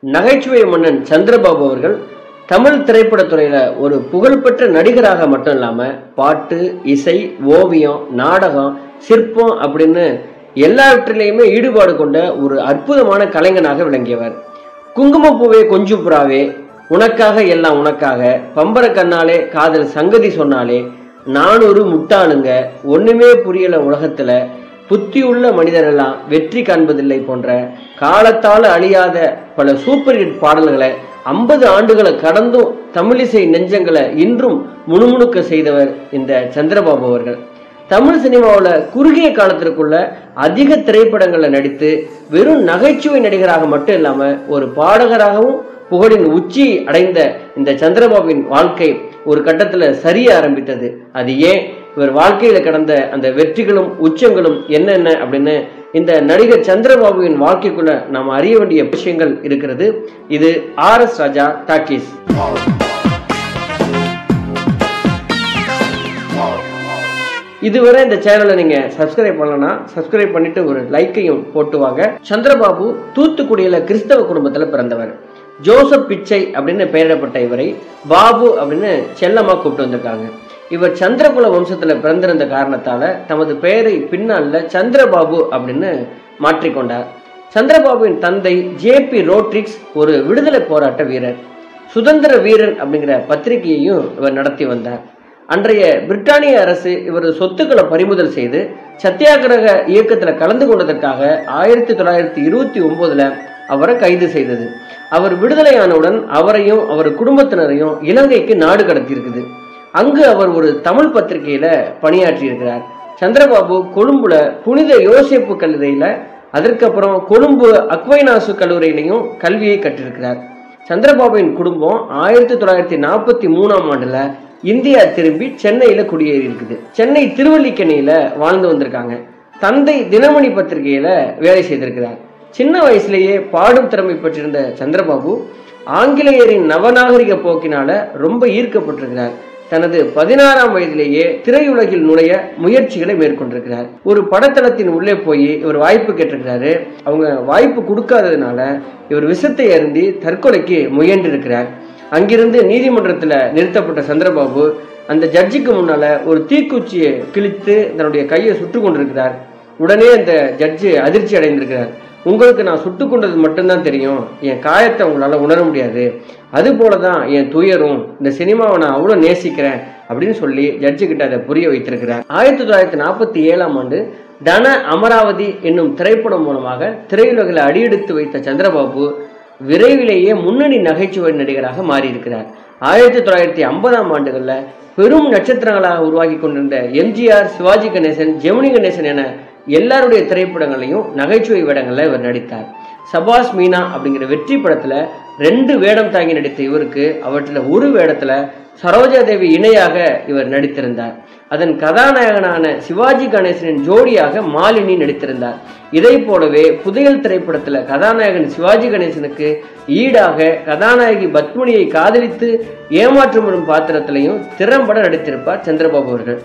நகைச்சுவை மன்னன் சந்திரபாபு அவர்கள் தமிழ் திரைப்படத்துறையில ஒரு புகழ்பெற்ற நடிகராக மட்டும் இல்லாம பாட்டு, இசை, ஓவியம், நாடகம், சிற்பம் அப்படின்னு எல்லாவற்றிலையுமே ஈடுபாடு கொண்ட ஒரு அற்புதமான கலைஞனாக விளங்கியவர். குங்குமப்பூவே கொஞ்சம் புறாவே, உனக்காக எல்லாம் உனக்காக, பம்பர கண்ணாலே காதல் சங்கதி சொன்னாலே, 400 முட்டாளுங்க, ஒண்ணுமே புரியல உலகத்துல, புத்தியுள்ள மனிதரெல்லாம் வெற்றி காண்பதில்லை போன்ற காலத்தால் அழியாத பல சூப்பர் ஹிட் பாடல்களை 50 ஆண்டுகளை கடந்தும் தமிழிசை நெஞ்சங்களை இன்றும் முணுமுணுக்க செய்தவர் இந்த சந்திரபாபு அவர்கள். தமிழ் சினிமாவில் குறுகிய காலத்திற்குள்ள அதிக திரைப்படங்களை நடித்து வெறும் நகைச்சுவை நடிகராக மட்டும் இல்லாம ஒரு பாடகராகவும் புகழின் உச்சி அடைந்த இந்த சந்திரபாபுவின் வாழ்க்கை ஒரு கட்டத்துல சரிய ஆரம்பித்தது. அது ஏன், இவர் வாழ்க்கையில கடந்த அந்த வெற்றிகளும் உச்சங்களும் என்னென்ன அப்படின்னு இந்த நடிகர் சந்திரபாபுவின் வாழ்க்கைக்குள்ள நாம் அறிய வேண்டிய விஷயங்கள் இருக்கிறது. இது RS ராஜா டாக்கீஸ். இதுவரை இந்த சேனலை நீங்க சப்ஸ்கிரைப் பண்ணலன்னா சப்ஸ்கிரைப் பண்ணிட்டு ஒரு லைக்கையும் போட்டு வாங்க. சந்திரபாபு தூத்துக்குடியில கிறிஸ்தவ குடும்பத்துல பிறந்தவர். ஜோசப் பிச்சை அப்படின்னு பெயரிடப்பட்ட இவரை பாபு அப்படின்னு செல்லமா கூப்பிட்டு வந்திருக்காங்க. இவர் சந்திரகுல வம்சத்துல பிறந்திருந்த காரணத்தால தமது பெயரை பின்னால சந்திரபாபு அப்படின்னு மாற்றிக்கொண்டார். சந்திரபாபுவின் தந்தை JP ரோட்ரிக்ஸ் ஒரு விடுதலை போராட்ட வீரர். சுதந்திர வீரன் அப்படிங்கிற பத்திரிகையையும் இவர் நடத்தி வந்தார். அன்றைய பிரிட்டானிய அரசு இவர் சொத்துக்களை பறிமுதல் செய்து சத்தியாகிரக இயக்கத்துல கலந்து கொண்டதற்காக 1929 அவரை கைது செய்தது. அவர் விடுதலையானவுடன் அவரையும் அவர் குடும்பத்தினரையும் இலங்கைக்கு நாடு கடத்தி இருக்குது. அங்கு அவர் ஒரு தமிழ் பத்திரிகையில பணியாற்றி இருக்கிறார். சந்திரபாபு கொழும்புல புனித யோசேப்பு கல்லூரியில, அதற்கப்புறம் கொழும்பு அக்வைனாசு கல்லூரியிலையும் கல்வியை கற்றிருக்கிறார். சந்திரபாபுவின் குடும்பம் 1943 ஆண்டுல இந்தியா திரும்பி சென்னையில குடியேறி இருக்குது. சென்னை திருவல்லிக்கேணியில வாழ்ந்து வந்திருக்காங்க. தந்தை தினமணி பத்திரிகையில வேலை செய்திருக்கிறார். சின்ன வயசுலேயே பாடும் திறமை பெற்றிருந்த சந்திரபாபு ஆங்கிலேயரின் நவநாகரிக போக்கினால ரொம்ப ஈர்க்கப்பட்டிருக்கிறார். தனது 16ஆம் வயதிலேயே திரையுலகில் நுழைய முயற்சிகளை மேற்கொண்டிருக்கிறார். ஒரு படத்தளத்தின் உள்ளே போய் இவர் வாய்ப்பு கேட்டிருக்கிறாரு. அவங்க வாய்ப்பு கொடுக்காததுனால இவர் விஷத்தை அருந்தி தற்கொலைக்கு முயன்றிருக்கிறார். அங்கிருந்து நீதிமன்றத்தில் நிறுத்தப்பட்ட சந்திரபாபு அந்த ஜட்ஜுக்கு முன்னால ஒரு தீக்குச்சியை கிழித்து தன்னுடைய கையை சுட்டு கொண்டிருக்கிறார். உடனே அந்த ஜட்ஜு அதிர்ச்சி அடைந்திருக்கிறார். உங்களுக்கு நான் சுட்டு கொண்டது மட்டும்தான் தெரியும், என் காயத்தை உங்களால உணர முடியாது, அது போலதான் என் துயரும், இந்த சினிமாவை நான் அவ்வளவு நேசிக்கிறேன் அப்படின்னு சொல்லி ஜட்ஜு கிட்ட அதை புரிய வைத்திருக்கிறார். 1947ஆம் ஆண்டு தன அமராவதி என்னும் திரைப்படம் மூலமாக திரையுலகில் அடியெடுத்து வைத்த சந்திரபாபு விரைவிலேயே முன்னணி நகைச்சுவை நடிகராக மாறியிருக்கிறார். 1950ஆம் ஆண்டுகள்ல பெரும் நட்சத்திரங்களாக உருவாக்கி கொண்டிருந்த MGR, சிவாஜி கணேசன், ஜெமினி கணேசன் என எல்லாருடைய திரைப்படங்களையும் நகைச்சுவை வேடங்கள்ல இவர் நடித்தார். சபாஸ் மீனா அப்படிங்கிற வெற்றி படத்துல 2 வேடம் தாங்கி நடித்த இவருக்கு அவற்றில் ஒரு வேடத்துல சரோஜா தேவி இணையாக இவர் நடித்திருந்தார். அதன் கதாநாயகனான சிவாஜி கணேசனின் ஜோடியாக மாலினி நடித்திருந்தார். இதை போலவே புதையல் திரைப்படத்துல கதாநாயகன் சிவாஜி கணேசனுக்கு ஈடாக கதாநாயகி பத்மினியை காதலித்து ஏமாற்றம் வரும் பாத்திரத்திலையும் திறம்பட நடித்திருப்பார் சந்திரபாபு அவர்கள்.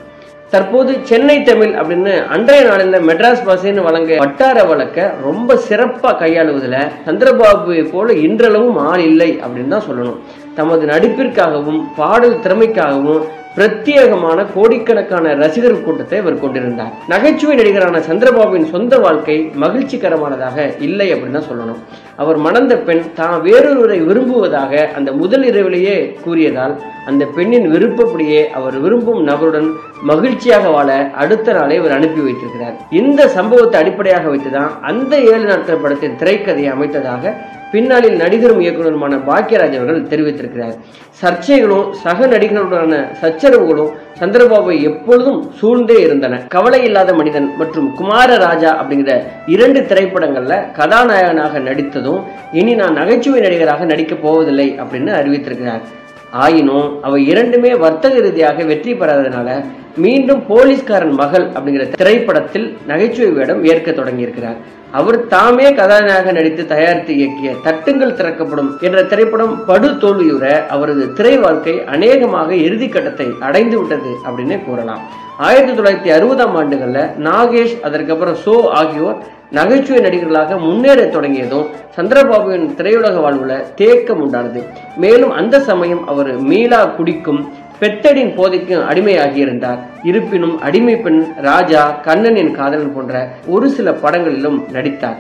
தற்போது சென்னை தமிழ் அப்படின்னு அன்றைய நாளில் மெட்ராஸ் பாஷைன்னு வழங்க வட்டார வழக்க ரொம்ப சிறப்பா கையாளுவதில் சந்திரபாபுவை போல இன்றளவும் ஆள் இல்லை அப்படின்னு தான் சொல்லணும். தமது நடிப்பிற்காகவும் பாடல் திறமைக்காகவும் பிரத்யேகமான கோடிக்கணக்கான ரசிகர் கூட்டத்தை இவர் கொண்டிருந்தார். நகைச்சுவை நடிகரான சந்திரபாபுவின் சொந்த வாழ்க்கை மகிழ்ச்சிகரமானதாக இல்லை அப்படின்னு தான் சொல்லணும். அவர் மணந்த பெண் தான் வேறொருவரை விரும்புவதாக அந்த முதல் இரவிலேயே கூறியதால் அந்த பெண்ணின் விருப்பப்படியே அவர் விரும்பும் நபருடன் மகிழ்ச்சியாக வாழ அடுத்த நாளே இவர் அனுப்பி வைத்திருக்கிறார். இந்த சம்பவத்தை அடிப்படையாக வைத்துதான் அந்த 7 நாட்கள் படத்தின் திரைக்கதையை அமைத்ததாக பின்னாளில் நடிகரும் இயக்குநருமான பாக்கியராஜ் அவர்கள் தெரிவித்திருக்கிறார். சர்ச்சைகளும் சக நடிகர்களுடனான சச்சரவுகளும் சந்திரபாபுவை எப்பொழுதும் சூழ்ந்தே இருந்தன. கவலை இல்லாத மனிதன் மற்றும் குமாரராஜா அப்படிங்கிற 2 திரைப்படங்கள்ல கதாநாயகனாக நடித்ததும் இனி நான் நகைச்சுவை நடிகராக நடிக்கப் போவதில்லை அப்படின்னு அறிவித்திருக்கிறார். ஆயினும் அவை 2மே வர்த்தக ரீதியாக வெற்றி பெறாததுனால மீண்டும் போலீஸ்காரன் மகள் அப்படிங்கிற திரைப்படத்தில் நகைச்சுவை வேடம் ஏற்க தொடங்கியிருக்கிறார். அவர் தாமே கதாநாயக நடித்து தயாரித்து இயக்கிய தட்டுங்கள் திறக்கப்படும் என்ற திரைப்படம் படு தோல்வியுற அவரது திரை வாழ்க்கை அநேகமாக இறுதி கட்டத்தை அடைந்து விட்டது அப்படின்னு கூறலாம். 1960ஆம் ஆண்டுகள்ல நாகேஷ், அதற்கப்புறம் சோ ஆகியோர் நகைச்சுவை நடிகர்களாக முன்னேற தொடங்கியதும் சந்திரபாபுவின் திரையுலக வாழ்வுல தேக்கம் உண்டானது. மேலும் அந்த சமயம் அவர் மீளா குடிக்கும் பெத்தடின் போதைக்கும் அடிமையாகியிருந்தார். இருப்பினும் அடிமை பெண், ராஜா, கண்ணனின் காதலன் போன்ற ஒரு சில படங்களிலும் நடித்தார்.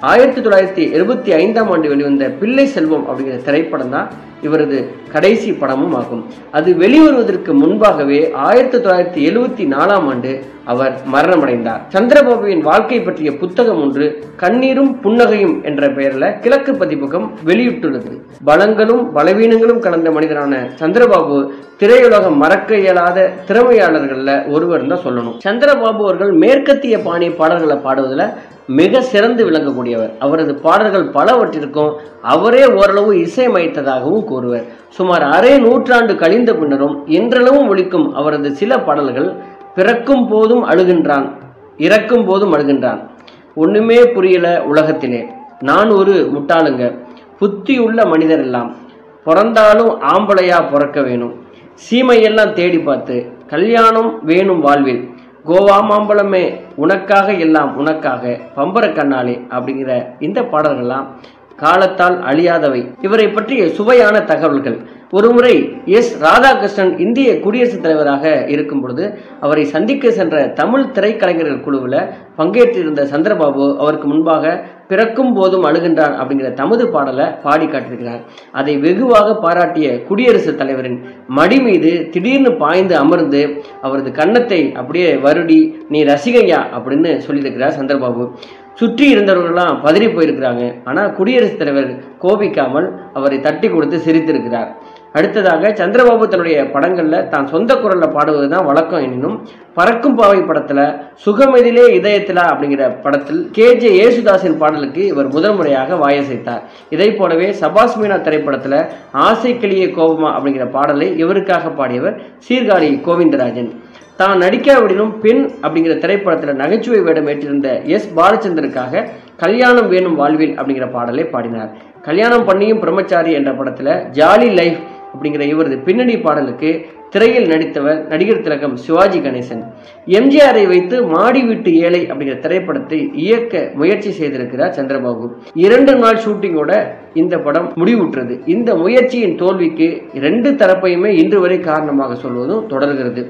1975ஆம் ஆண்டு வெளிவந்த பிள்ளை செல்வம் அப்படிங்கிற திரைப்படம் தான் இவரது கடைசி படமும் ஆகும். அது வெளிவருவதற்கு முன்பாகவே 1974ஆம் ஆண்டு அவர் மரணமடைந்தார். சந்திரபாபுவின் வாழ்க்கை பற்றிய புத்தகம் ஒன்று கண்ணீரும் புன்னகையும் என்ற பெயர்ல கிழக்கு பதிப்பகம் வெளியிட்டுள்ளது. பலங்களும் பலவீனங்களும் கலந்த மனிதரான சந்திரபாபு திரையுலகம் மறக்க இயலாத திறமையாளர்கள்ல ஒருவர் தான் சொல்லணும். சந்திரபாபு அவர்கள் மேற்கத்திய பாணி பாடல்களை பாடுவதில் மிக சிறந்து விளங்கக்கூடியவர். அவரது பாடல்கள் பலவற்றிற்கும் அவரே ஓரளவு இசையமைத்ததாகவும் கூறுவர். சுமார் அரை நூற்றாண்டு கழிந்த பின்னரும் இன்றளவும் ஒலிக்கும் அவரது சில பாடல்கள் பிறக்கும் போதும் அழுகின்றான், இறக்கும் போதும் அழுகின்றான், ஒண்ணுமே புரியல உலகத்திலே, நான் ஒரு முட்டாளுங்க, புத்தியுள்ள மனிதர் எல்லாம், பிறந்தாலும் ஆம்பளையா பிறக்க வேணும், சீமையெல்லாம் தேடி பார்த்து, கல்யாணம் வேணும் வாழ்வில், கோவா மாம்பழமே உனக்காக எல்லாம் உனக்காக, பம்பர கண்ணாலே அப்படிங்கிற இந்த பாடல்கள்லாம் காலத்தால் அழியாதவை. இவரை பற்றிய சுவையான தகவல்கள். ஒருமுறை எஸ். ராதாகிருஷ்ணன் இந்திய குடியரசுத் தலைவராக இருக்கும் பொழுது அவரை சந்திக்க சென்ற தமிழ் திரைக்கலைஞர்கள் குழுவில் பங்கேற்றிருந்த சந்திரபாபு அவருக்கு முன்பாக பிறக்கும் போதும் அழுகின்றான் அப்படிங்கிற தமது பாடலை பாடி காட்டியிருக்கிறார். அதை வெகுவாக பாராட்டிய குடியரசுத் தலைவரின் மடி மீது திடீர்னு பாய்ந்து அமர்ந்து அவரது கன்னத்தை அப்படியே வருடி, நீ ரசிகையா அப்படின்னு சொல்லியிருக்கிறார் சந்திரபாபு. சுற்றி இருந்தவர்கள்லாம் பதறி போயிருக்கிறாங்க. ஆனால் குடியரசுத் தலைவர் கோபிக்காமல் அவரை தட்டி கொடுத்து சிரித்திருக்கிறார். அடுத்ததாக சந்திரபாபு தன்னுடைய படங்கள்ல தான் சொந்த குரல்ல பாடுவதுதான் வழக்கம். எனினும் பறக்கும் பாவை படத்துல சுகமெதிலே இதயத்திலா அப்படிங்கிற படத்தில் KJ யேசுதாஸின் பாடலுக்கு இவர் முதல் முறையாக வாயசைத்தார். இதை போலவே சபாஸ் மீனா திரைப்படத்துல ஆசை கிளியே கோபமா அப்படிங்கிற பாடலை இவருக்காக பாடியவர் சீர்காழி கோவிந்தராஜன். தான் நடிக்காவிடனும் பெண் அப்படிங்கிற திரைப்படத்தில் நகைச்சுவை வேடம் ஏற்றிருந்த எஸ். பாலச்சந்தருக்காக கல்யாணம் வேணும் வாழ்வில் அப்படிங்கிற பாடலை பாடினார். கல்யாணம் பண்ணியும் பிரம்மச்சாரி என்ற படத்துல ஜாலி லைஃப் அப்படிங்கிற இவரது பின்னணி பாடலுக்கு திரையில் நடித்தவர் நடிகர் திலகம் சிவாஜி கணேசன். எம்ஜிஆரை வைத்து மாடி வீட்டு ஏழை அப்படிங்கிற திரைப்படத்தை இயக்க முயற்சி செய்திருக்கிறார் சந்திரபாபு. 2 நாள் ஷூட்டிங்கோட இந்த படம் முடிவுற்றது. இந்த முயற்சியின் தோல்விக்கு 2 தரப்பையுமே இன்று வரை காரணமாக சொல்வதும் தொடர்கிறது.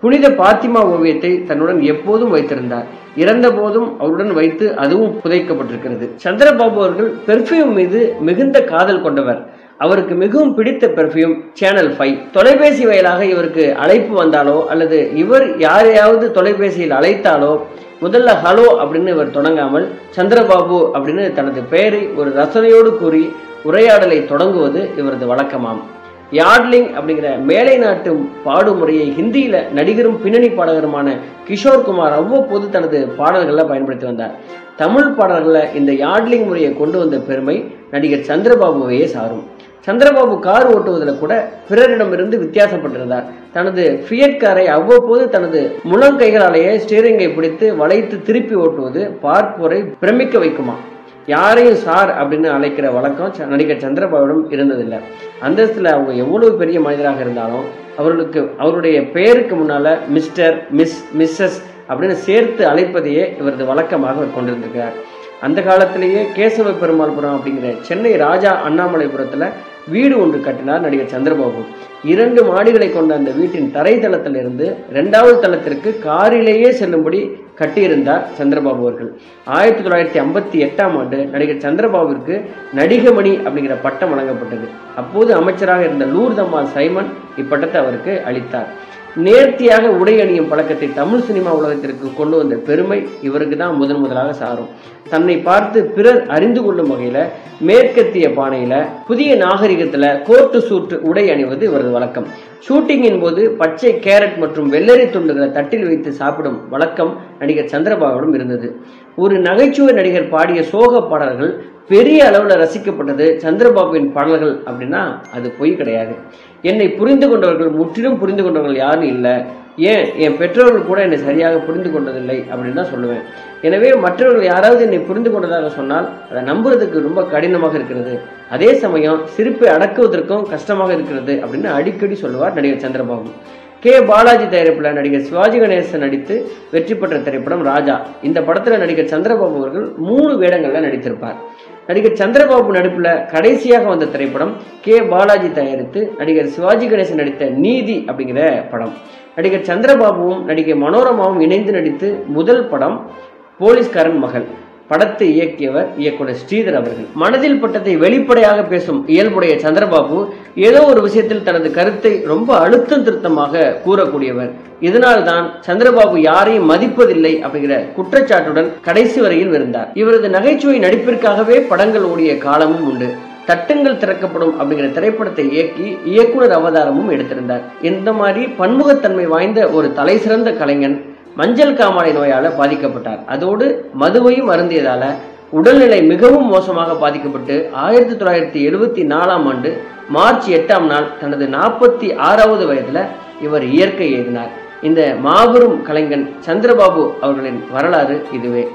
புனித பாத்திமா ஓவியத்தை தன்னுடன் எப்போதும் வைத்திருந்தார். இறந்த போதும் அவருடன் வைத்து அதுவும் புதைக்கப்பட்டிருக்கிறது. சந்திரபாபு அவர்கள் பெர்ஃபியூம் மீது மிகுந்த காதல் கொண்டவர். அவருக்கு மிகவும் பிடித்த பெர்ஃபியூம் சேனல் 5. தொலைபேசி வாயிலாக இவருக்கு அழைப்பு வந்தாலோ அல்லது இவர் யாரையாவது தொலைபேசியில் அழைத்தாலோ முதல்ல ஹலோ அப்படின்னு இவர் தொடங்காமல் சந்திரபாபு அப்படின்னு தனது பெயரை ஒரு ரசனையோடு கூறி உரையாடலை தொடங்குவது இவரது வழக்கமாம். யாட்லிங் அப்படிங்கிற மேலை நாட்டு பாடும் முறையை ஹிந்தியில நடிகரும் பின்னணி பாடகருமான கிஷோர் குமார் அவ்வப்போது தனது பாடல்களில் பயன்படுத்தி வந்தார். தமிழ் பாடல்களில் இந்த யாட்லிங் முறையை கொண்டு வந்த பெருமை நடிகர் சந்திரபாபுவையே சாரும். சந்திரபாபு கார் ஓட்டுவதில் கூட பிறரிடமிருந்து வித்தியாசப்பட்டிருந்தார். தனது ஃபியட் காரை அவ்வப்போது தனது முழங்கைகளாலேயே ஸ்டீரிங்கை பிடித்து வளைத்து திருப்பி ஓட்டுவது பார்ப்போரை பிரமிக்க வைக்குமா. யாரையும் சார் அப்படின்னு அழைக்கிற வழக்கம் நடிகர் சந்திரபாபுவிடம் இருந்ததில்லை. அந்தஸ்தில் அவங்க எவ்வளவு பெரிய மனிதராக இருந்தாலும் அவருடைய பெயருக்கு முன்னால மிஸ்டர், மிஸ், மிஸ்ஸஸ் அப்படின்னு சேர்த்து அழைப்பதையே இவரது வழக்கமாக அவர் கொண்டிருந்திருக்கிறார். அந்த காலத்திலேயே கேசவ பெருமாள்புரம் அப்படிங்கிற சென்னை ராஜா அண்ணாமலைபுரத்தில் வீடு ஒன்று கட்டினார் நடிகர் சந்திரபாபு. 2 மாடிகளை கொண்ட அந்த வீட்டின் தரைத்தளத்திலிருந்து 2வது தளத்திற்கு காரிலேயே செல்லும்படி கட்டியிருந்தார் சந்திரபாபு அவர்கள். 1958ஆம் ஆண்டு நடிகர் சந்திரபாபுவிற்கு நடிகமணி அப்படிங்கிற பட்டம் வழங்கப்பட்டது. அப்போது அமைச்சராக இருந்த லூர்தம்மாள் சைமன் இப்பட்டத்தை அவருக்கு அளித்தார். நேர்த்தியாக உடை அணியும் பழக்கத்தை தமிழ் சினிமா உலகத்திற்கு கொண்டு வந்த பெருமை இவருக்கு தான் முதலாக சாரும். தன்னை பார்த்து பிறர் அறிந்து கொள்ளும் வகையில மேற்கத்திய பானையில புதிய நாகரிகத்துல கோட்டு சூட்டு உடை அணிவது இவரது வழக்கம். ஷூட்டிங்கின் போது பச்சை கேரட் மற்றும் வெள்ளரி துண்டுகளை தட்டில் வைத்து சாப்பிடும் வழக்கம் நடிகர் சந்திரபாபுவிடம் இருந்தது. ஒரு நகைச்சுவை நடிகர் பாடிய சோக பாடல்கள் பெரிய அளவில் ரசிக்கப்பட்டது சந்திரபாபுவின் பாடல்கள் அப்படின்னா அது பொய் கிடையாது. என்னை புரிந்து கொண்டவர்கள், முற்றிலும் புரிந்து கொண்டவர்கள் யாரும் இல்லை. ஏன் என் பெற்றோர்கள் கூட என்னை சரியாக புரிந்து கொண்டதில்லை அப்படின்னு தான் சொல்லுவேன். எனவே மற்றவர்கள் யாராவது என்னை புரிந்து கொண்டதாக சொன்னால் அதை நம்புறதுக்கு ரொம்ப கடினமாக இருக்கிறது. அதே சமயம் சிரிப்பை அடக்குவதற்கும் கஷ்டமாக இருக்கிறது அப்படின்னு அடிக்கடி சொல்லுவார் நடிகர் சந்திரபாபு. கே பாலாஜி தயாரிப்பில் நடிகர் சிவாஜி கணேசன் நடித்து வெற்றி பெற்ற திரைப்படம் ராஜா. இந்த படத்தில் நடிகர் சந்திரபாபு அவர்கள் 3 வேடங்களில் நடித்திருப்பார். நடிகர் சந்திரபாபு நடிப்பில் கடைசியாக வந்த திரைப்படம் கே பாலாஜி தயாரித்து நடிகர் சிவாஜி கணேசன் நடித்த நீதி அப்படிங்கிற படம். நடிகர் சந்திரபாபுவும் நடிகை மனோரமாவும் இணைந்து நடித்து முதல் படம் போலீஸ்காரன் மகள். படத்தை இயக்கியவர் இயக்குனர் ஸ்ரீதர் அவர்கள். மனதில் பட்டதை வெளிப்படையாக பேசும் இயல்புடைய சந்திரபாபு ஏதோ ஒரு விஷயத்தில் தனது கருத்தை ரொம்ப அழுத்தம் திருத்தமாக கூறக்கூடியவர். இதனால்தான் சந்திரபாபு யாரையும் மதிப்பதில்லை அப்படிங்கிற குற்றச்சாட்டுடன் கடைசி வரையில் இருந்தார். இவரது நகைச்சுவை நடிப்பிற்காகவே படங்கள் ஓடிய காலமும் உண்டு. தட்டுங்கள் திறக்கப்படும் அப்படிங்கிற திரைப்படத்தை இயக்கி இயக்குனர் அவதாரமும் எடுத்திருந்தார். இந்த மாதிரி பன்முகத்தன்மை வாய்ந்த ஒரு தலை சிறந்த கலைஞன் மஞ்சள் காமாலை நோயால பாதிக்கப்பட்டார். அதோடு மதுவையும் அருந்தியதால உடல்நிலை மிகவும் மோசமாக பாதிக்கப்பட்டு 1974ஆம் ஆண்டு மார்ச் 8ஆம் நாள் தனது 46வது வயதுல இவர் இயற்கை எய்தினார். இந்த மாபெரும் கலைஞன் சந்திரபாபு அவர்களின் வரலாறு இதுவே.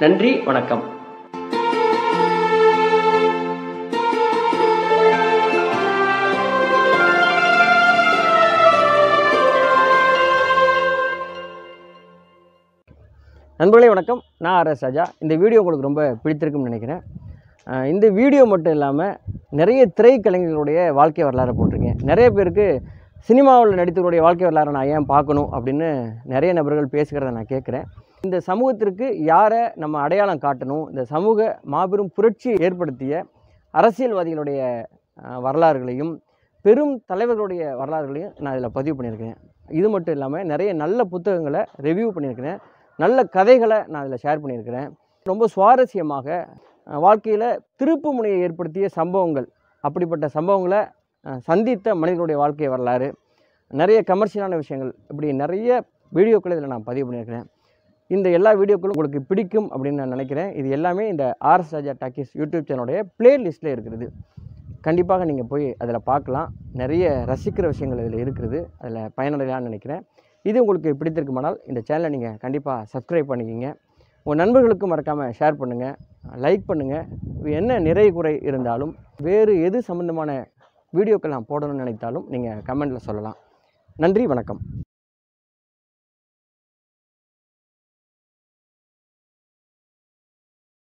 நன்றி, வணக்கம். நண்பர்களே வணக்கம், நான் ஆர்எஸ் ராஜா. இந்த வீடியோ உங்களுக்கு ரொம்ப பிடித்திருக்கும்னு நினைக்கிறேன். இந்த வீடியோ மட்டும் இல்லாமல் நிறைய திரைக்கலைஞர்களுடைய வாழ்க்கை வரலாறு போட்டிருக்கேன். நிறைய பேருக்கு சினிமாவில் நடித்தவருடைய வாழ்க்கை வரலாறு நான் ஏன் பார்க்கணும் அப்படின்னு நிறைய நபர்கள் பேசுகிறத நான் கேட்குறேன். இந்த சமூகத்திற்கு யாரை நம்ம அடையாளம் காட்டணும், இந்த சமூக மாபெரும் புரட்சியை ஏற்படுத்திய அரசியல்வாதிகளுடைய வரலாறுகளையும் பெரும் தலைவர்களுடைய வரலாறுகளையும் நான் இதில் பதிவு பண்ணியிருக்கேன். இது மட்டும் இல்லாமல் நிறைய நல்ல புத்தகங்களை ரிவ்யூ பண்ணியிருக்கிறேன். நல்ல கதைகளை நான் அதில் ஷேர் பண்ணியிருக்கிறேன். ரொம்ப சுவாரஸ்யமாக வாழ்க்கையில் திருப்பு முனையை ஏற்படுத்திய சம்பவங்கள், அப்படிப்பட்ட சம்பவங்களை சந்தித்த மனிதர்களுடைய வாழ்க்கை வரலாறு, நிறைய கமர்ஷியலான விஷயங்கள், இப்படி நிறைய வீடியோக்களை இதில் நான் பதிவு பண்ணியிருக்கிறேன். இந்த எல்லா வீடியோக்களும் உங்களுக்கு பிடிக்கும் அப்படின்னு நான் நினைக்கிறேன். இது எல்லாமே இந்த ஆர்எஸ் ராஜா டாக்கீஸ் யூடியூப் சேனலுடைய பிளேலிஸ்ட்டில் இருக்கிறது. கண்டிப்பாக நீங்கள் போய் அதில் பார்க்கலாம். நிறைய ரசிக்கிற விஷயங்கள் இதில் இருக்கிறது. அதில் பயனடையலான்னு நினைக்கிறேன். இது உங்களுக்கு பிடித்திருக்குமானால் இந்த சேனலை நீங்கள் கண்டிப்பாக சப்ஸ்கிரைப் பண்ணிக்கிங்க. உங்கள் நண்பர்களுக்கும் மறக்காமல் ஷேர் பண்ணுங்கள், லைக் பண்ணுங்கள். என்ன நிறை குறை இருந்தாலும் வேறு எது சம்மந்தமான வீடியோக்கள் நான் போடணும்னு நினைத்தாலும் நீங்கள் கமெண்ட்டில் சொல்லலாம். நன்றி, வணக்கம்.